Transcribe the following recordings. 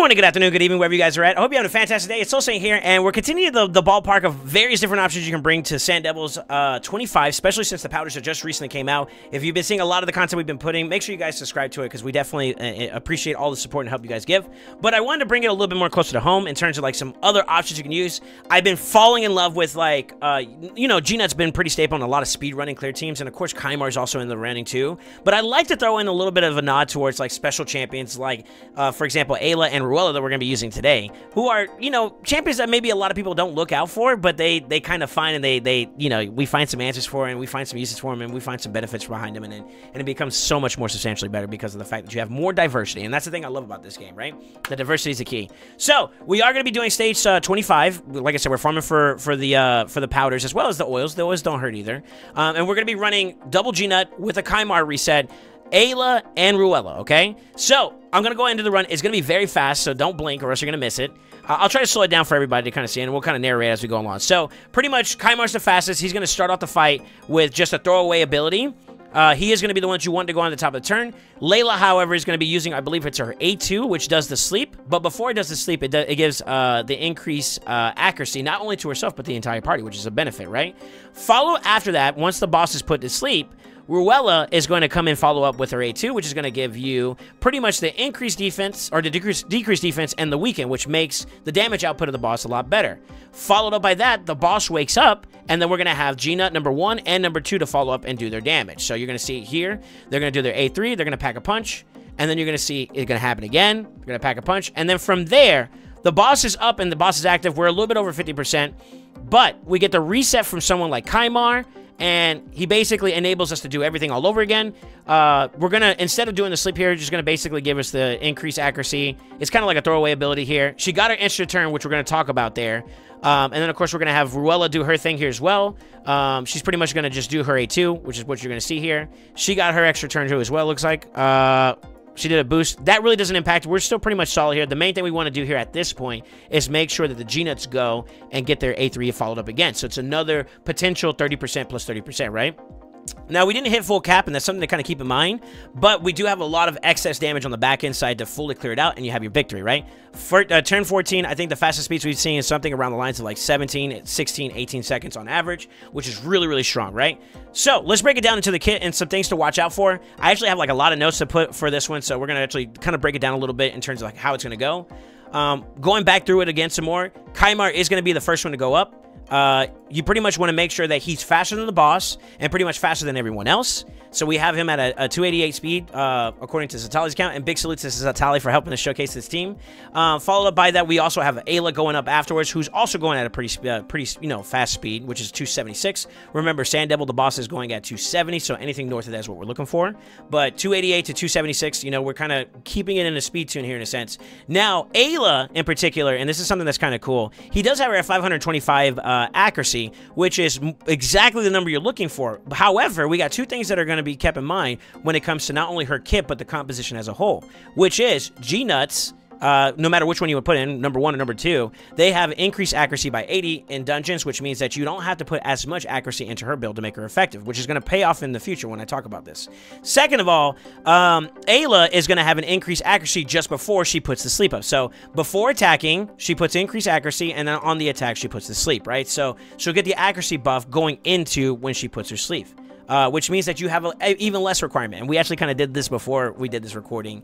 morning, good afternoon, good evening, wherever you guys are at. I hope you're having a fantastic day. It's SoulSaint here, and we're continuing the ballpark of various different options you can bring to Sand Devils 25, especially since the powders that just recently came out. If you've been seeing a lot of the content we've been putting, make sure you guys subscribe to it, because we definitely appreciate all the support and help you guys give. But I wanted to bring it a little bit more closer to home in terms of like some other options you can use. I've been falling in love with like, you know, G-Nut's been pretty staple on a lot of speed running clear teams, and of course Kaimar's also in the running too. But I like to throw in a little bit of a nod towards like special champions like, for example, Aeila and Ruella that we're going to be using today, who are, you know, champions that maybe a lot of people don't look out for, but they kind of find, and they you know, we find some answers for, and we find some uses for them, and we find some benefits behind them, and it becomes so much more substantially better because of the fact that you have more diversity, and that's the thing I love about this game, right? The diversity is the key. So we are going to be doing stage 25. Like I said, we're farming for the powders as well as the oils. The oils don't hurt either, and we're going to be running double G-Nut with a Kaimar reset, Aeila and Ruella, okay? So, I'm going to go into the run. It's going to be very fast, so don't blink or else you're going to miss it. I'll try to slow it down for everybody to kind of see, and we'll kind of narrate as we go along. So, pretty much, Kaimar's the fastest. He's going to start off the fight with just a throwaway ability. He is going to be the one that you want to go on the top of the turn. Layla, however, is going to be using, I believe it's her A2, which does the sleep. But before it does the sleep, it gives the increased accuracy, not only to herself, but the entire party, which is a benefit, right? Follow after that, once the boss is put to sleep, Ruella is going to come and follow up with her A2, which is going to give you pretty much the increased defense, or the decreased defense, and the weaken, which makes the damage output of the boss a lot better. Followed up by that, the boss wakes up, and then we're going to have G-Nut number 1 and number 2 to follow up and do their damage. So you're going to see here, they're going to do their A3, they're going to pack a punch, and then you're going to see it's going to happen again, they're going to pack a punch, and then from there, the boss is up and the boss is active. We're a little bit over 50%, but we get the reset from someone like Kaimar, and he basically enables us to do everything all over again. We're going to, instead of doing the sleep here, just going to basically give us the increased accuracy. It's kind of like a throwaway ability here. She got her extra turn, which we're going to talk about there. And then, of course, we're going to have Ruella do her thing here as well. She's pretty much going to just do her A2, which is what you're going to see here. She got her extra turn too as well, looks like. She did a boost. That really doesn't impact. We're still pretty much solid here. The main thing we want to do here at this point is make sure that the G-Nuts go and get their A3 followed up again. So it's another potential 30% plus 30%, right? Now, we didn't hit full cap, and that's something to kind of keep in mind, but we do have a lot of excess damage on the back end side to fully clear it out, and you have your victory, right? For turn 14, I think the fastest speeds we've seen is something around the lines of like 17, 16, 18 seconds on average, which is really, really strong, right? So, let's break it down into the kit and some things to watch out for. I actually have like a lot of notes to put for this one, so we're going to actually kind of break it down a little bit in terms of like how it's going to go. Going back through it again some more, Kaimar is going to be the first one to go up. You pretty much want to make sure that he's faster than the boss and pretty much faster than everyone else. So we have him at a 288 speed, according to Zatali's count, and big salutes to Zatali for helping us showcase this team. Followed up by that, we also have Aeila going up afterwards, who's also going at a pretty you know, fast speed, which is 276. Remember, Sand Devil, the boss, is going at 270, so anything north of that is what we're looking for. But 288 to 276, you know, we're kind of keeping it in a speed tune here in a sense. Now, Aeila in particular, and this is something that's kind of cool, he does have her at 525 accuracy, which is exactly the number you're looking for. However, we got two things that are going to be kept in mind when it comes to not only her kit, but the composition as a whole, which is G-Nuts. No matter which one you would put in, number 1 or number 2, they have increased accuracy by 80 in dungeons, which means that you don't have to put as much accuracy into her build to make her effective, which is going to pay off in the future when I talk about this. Second of all, Aeila is going to have an increased accuracy just before she puts the sleep up. So before attacking, she puts increased accuracy, and then on the attack, she puts the sleep, right? So she'll get the accuracy buff going into when she puts her sleep. Which means that you have even less requirement. And we actually kind of did this before we did this recording.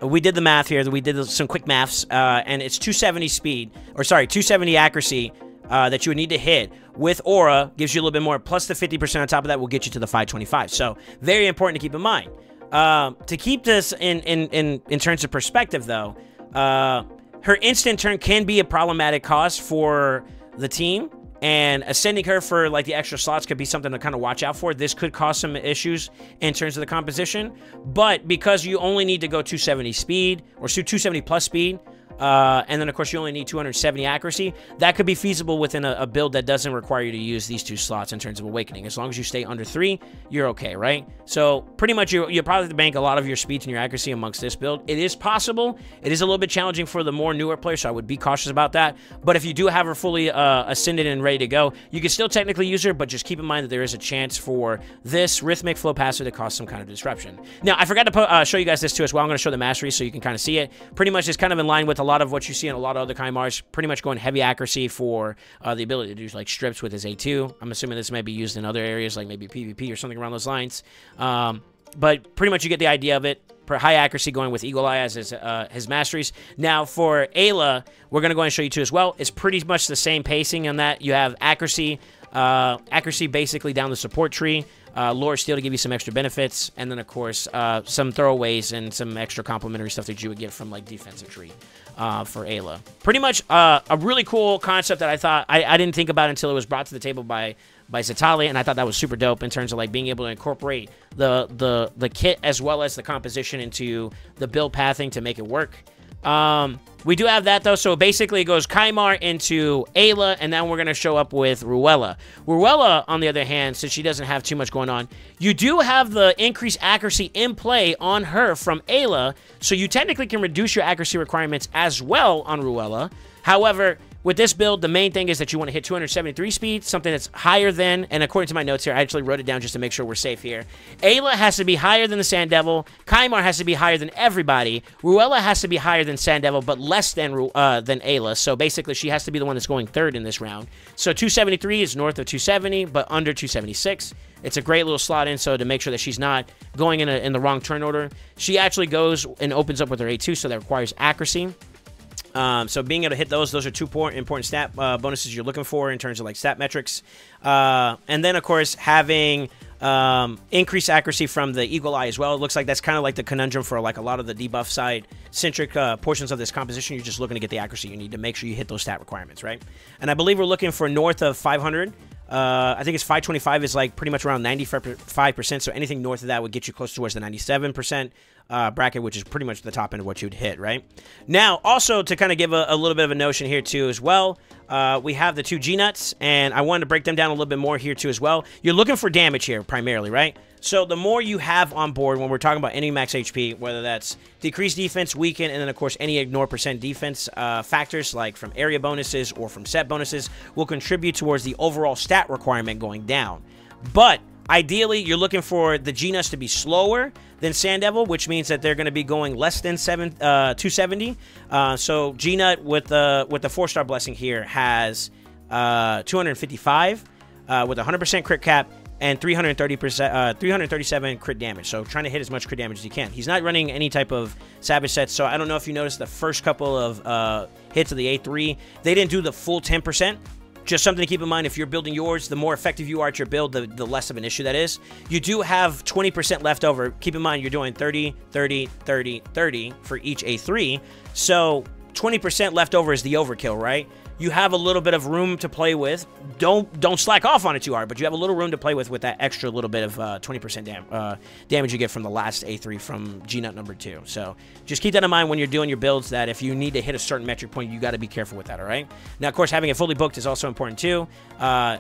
We did the math here. We did some quick maths, and it's 270 speed, or sorry, 270 accuracy that you would need to hit with Aura. Gives you a little bit more, plus the 50% on top of that will get you to the 525. So very important to keep in mind. To keep this in terms of perspective, though, her instant turn can be a problematic cost for the team. And ascending her for like the extra slots could be something to kind of watch out for. This could cause some issues in terms of the composition, but because you only need to go 270 speed or 270 plus speed, and then, of course, you only need 270 accuracy. That could be feasible within a build that doesn't require you to use these 2 slots in terms of Awakening. As long as you stay under 3, you're okay, right? So pretty much you'll probably have to bank a lot of your speed and your accuracy amongst this build. It is possible. It is a little bit challenging for the more newer players, so I would be cautious about that. But if you do have her fully ascended and ready to go, you can still technically use her, but just keep in mind that there is a chance for this Rhythmic Flow passive to cause some kind of disruption. Now, I forgot to show you guys this too as well. I'm going to show the mastery so you can kind of see it. Pretty much it's kind of in line with a lot of what you see in a lot of other Kaimars, pretty much going heavy accuracy for the ability to do like strips with his A2. I'm assuming this might be used in other areas like maybe PvP or something around those lines. But pretty much you get the idea of it. High accuracy going with Eagle Eye as his masteries. Now for Aeila, we're going to go and show you too as well. It's pretty much the same pacing on that. You have accuracy basically down the support tree. Lore Steel to give you some extra benefits, and then, of course, some throwaways and some extra complementary stuff that you would get from, like, defensive tree for Aeila. Pretty much a really cool concept that I thought I didn't think about until it was brought to the table by Zatali, and I thought that was super dope in terms of, like, being able to incorporate the kit as well as the composition into the build pathing to make it work. We do have that, though, so basically it goes Kaimar into Aeila, and then we're going to show up with Ruella. Ruella, on the other hand, since she doesn't have too much going on, you do have the increased accuracy in play on her from Aeila, so you technically can reduce your accuracy requirements as well on Ruella. However, with this build, the main thing is that you want to hit 273 speed, something that's higher than, and according to my notes here, I actually wrote it down just to make sure we're safe here. Aeila has to be higher than the Sand Devil. Kaimar has to be higher than everybody. Ruella has to be higher than Sand Devil, but less than Aeila. So basically, she has to be the one that's going third in this round. So 273 is north of 270, but under 276. It's a great little slot in, so to make sure that she's not going in the wrong turn order. She actually goes and opens up with her A2, so that requires accuracy. So being able to hit those are 2 important stat bonuses you're looking for in terms of like stat metrics. And then, of course, having increased accuracy from the Eagle Eye as well. It looks like that's kind of like the conundrum for like a lot of the debuff side centric portions of this composition. You're just looking to get the accuracy you need to make sure you hit those stat requirements, right? And I believe we're looking for north of 500. I think it's 525 is like pretty much around 95%, so anything north of that would get you close towards the 97% bracket, which is pretty much the top end of what you'd hit, right? Now, also to kind of give a little bit of a notion here too as well, we have the 2 G-Nuts, and I wanted to break them down a little bit more here too as well. You're looking for damage here primarily, right? So the more you have on board when we're talking about any max HP, whether that's decreased defense, weaken, and then, of course, any ignore percent defense factors like from area bonuses or from set bonuses will contribute towards the overall stat requirement going down. But ideally, you're looking for the G-Nuts to be slower than Sand Devil, which means that they're going to be going less than 270. So G-Nut with the 4-star blessing here has 255 with 100% crit cap and 337 crit damage. So trying to hit as much crit damage as you can. He's not running any type of Savage sets, so I don't know if you noticed the first couple of hits of the A3, they didn't do the full 10%. Just something to keep in mind, if you're building yours, the more effective you are at your build, the less of an issue that is. You do have 20% left over. Keep in mind, you're doing 30, 30, 30, 30 for each A3. So 20% left over is the overkill, right? You have a little bit of room to play with. Don't slack off on it too hard, but you have a little room to play with that extra little bit of 20% damage you get from the last A3 from G-Nut number 2. So just keep that in mind when you're doing your builds, that if you need to hit a certain metric point, you got to be careful with that, all right? Now, of course, having it fully booked is also important too.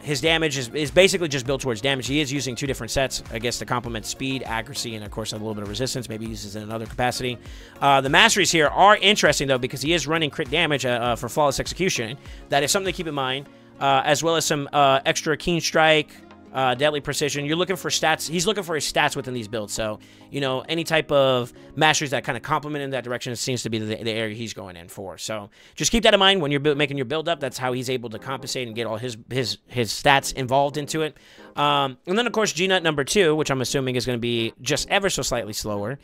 His damage is basically just built towards damage. He is using 2 different sets, I guess, to complement speed, accuracy, and, of course, a little bit of resistance. Maybe he uses it in another capacity. The masteries here are interesting, though, because he is running crit damage for flawless execution. That is something to keep in mind, as well as some extra keen strike, deadly precision. You're looking for stats. He's looking for his stats within these builds. So, you know, any type of masteries that kind of complement in that direction seems to be the area he's going in for. So just keep that in mind when you're making your build up. That's how he's able to compensate and get all his stats involved into it. And then, of course, G-Nut number 2, which I'm assuming is going to be just ever so slightly slower,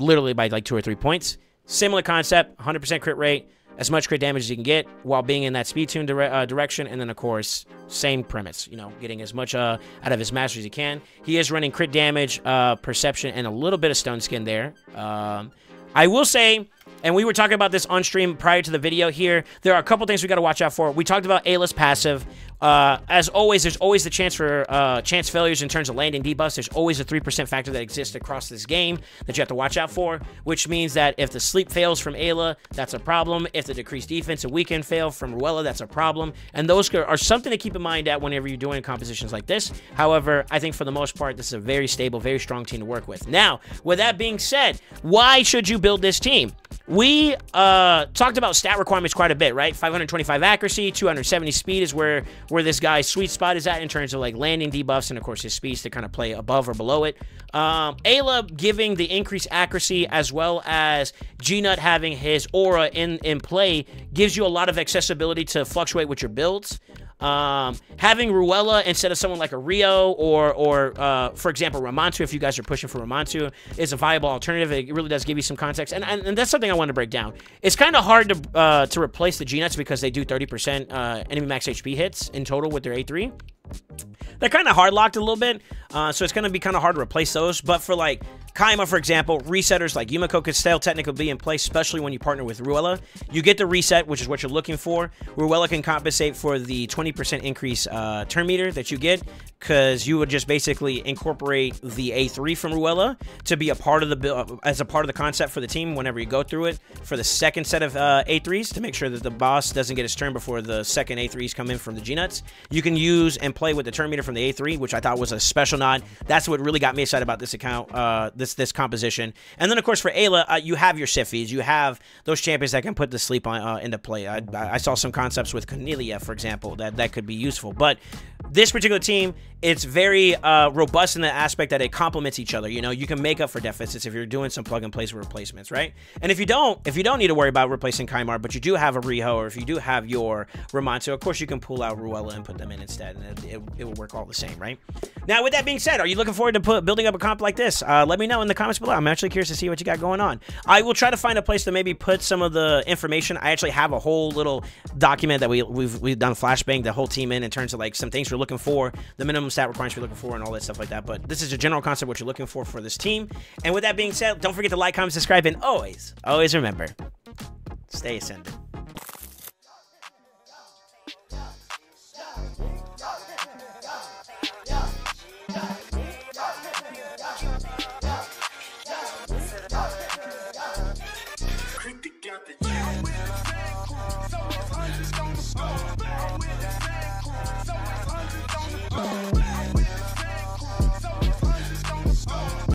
literally by like 2 or 3 points. Similar concept, 100% crit rate, as much crit damage as you can get while being in that speed tune direction, and then, of course, same premise, you know, getting as much out of his mastery as you can. He is running crit damage, perception, and a little bit of stone skin there. I will say, and we were talking about this on stream prior to the video here, there are a couple things we got to watch out for. We talked about Aeila's passive. As always, there's always the chance for chance failures in terms of landing debuffs. There's always a 3% factor that exists across this game that you have to watch out for, which means that if the sleep fails from Aeila, that's a problem. If the decreased defense and weekend fail from Ruella, that's a problem. And those are something to keep in mind at whenever you're doing compositions like this. However, I think for the most part, this is a very stable, very strong team to work with. Now, with that being said, why should you build this team? We talked about stat requirements quite a bit, right? 525 accuracy, 270 speed is where this guy's sweet spot is at in terms of like landing debuffs and of course his speeds to kind of play above or below it. Aeila giving the increased accuracy as well as G-Nut having his aura in play gives you a lot of accessibility to fluctuate with your builds. Having Ruella instead of someone like a Rio or for example, Ramantu, if you guys are pushing for Ramantu, is a viable alternative. It really does give you some context. And that's something I want to break down. It's kind of hard to replace the G-Nuts because they do 30% enemy max HP hits in total with their A3. They're kind of hard locked a little bit, so it's going to be kind of hard to replace those. But for like Kaima, for example, resetters like Yumiko could still technically be in place, especially when you partner with Ruella. You get the reset, which is what you're looking for. Ruella can compensate for the 20% increase turn meter that you get, because you would just basically incorporate the A3 from Ruella to be a part of the build, as a part of the concept for the team whenever you go through it for the second set of A3s to make sure that the boss doesn't get his turn before the second A3s come in from the G-Nuts. You can use and play with the turn meter from the A3, which I thought was a special nod. That's what really got me excited about this account, this composition. And then, of course, for Aeila, you have your Sifis. You have those champions that can put the sleep on, into play. I saw some concepts with Cornelia, for example, that could be useful. But this particular team, it's very robust in the aspect that it complements each other. You know, you can make up for deficits if you're doing some plug and plays replacements, right? And if you don't need to worry about replacing Kaimar, but you do have a Riho, or if you do have your Ramanto, of course you can pull out Ruella and put them in instead, and it will work all the same, right? Now, with that being said, are you looking forward to building up a comp like this? Let me know in the comments below. I'm actually curious to see what you got going on. I will try to find a place to maybe put some of the information. I actually have a whole little document that we've done flashbang the whole team in terms of like some things we're looking for, the minimum stat requirements we're looking for, and all that stuff like that. But this is a general concept what you're looking for this team. And with that being said, don't forget to like, comment, subscribe, and always remember, stay ascended. Got the